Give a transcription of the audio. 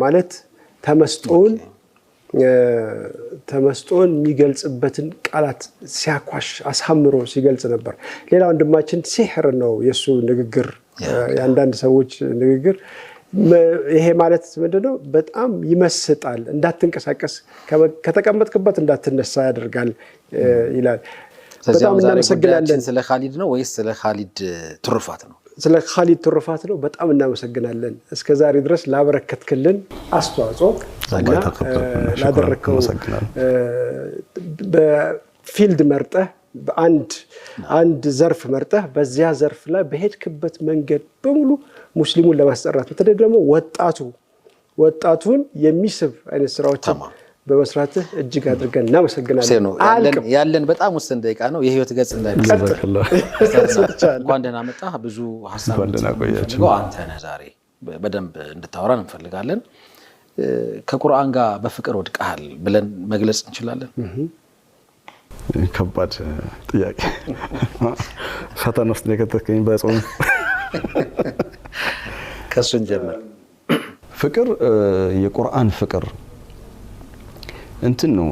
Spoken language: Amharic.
ማለት ተመስጦን የሚገልጽበትን ቃላት ሲያኳሽ አሳምሮ ሲገልጽ ነበር ሌላ ወንድማችን ሲህር ነው የሱ ንግግር ያንዳንድ ሰዎች ንግግር ይሄ ማለት ምንድነው በጣም ይመስጣል እንዳትንቀሳቀስ ከተቀመጥክበት እንዳትነሳ ያደርጋል ይላል በጣም እናመሰግናለን ስለ ኻሊድ ነው ወይስ ስለ ኻሊድ ትሩፋት ነው ስለ ኻሊድ ትሩፋት ነው በጣም እናመሰግናለን እስከዛሬ ድረስ ላበረከትክልን አስተዋጽኦ ላደረከው በፊልድ መርጠህ በአንድ ዘርፍ መርጠህ በዚያ ዘርፍ ላይ በሄድክበት መንገድ በሙሉ ሙስሊሙን ለማስጠራት በተለይ ደግሞ ወጣቱን የሚስብ አይነት ስራዎችን በመስራትህ እጅግ አድርገን እናመሰግናለን ያለን በጣም ውስን ደቂቃ ነው የህይወት ገጽ እንዳይቀጥል እንኳን ደህና መጣህ ብዙ ሐሳብ ነው አንተ ነህ ዛሬ በደንብ እንድታወራ እንፈልጋለን ከቁርአን ጋር በፍቅር ወድቀሃል ብለን መግለጽ እንችላለን ከባድ ጥያቄ ፈተና ውስጥ የከተተከኝ በጾም ከሱን ጀምር ፍቅር የቁርአን ፍቅር እንትን ነው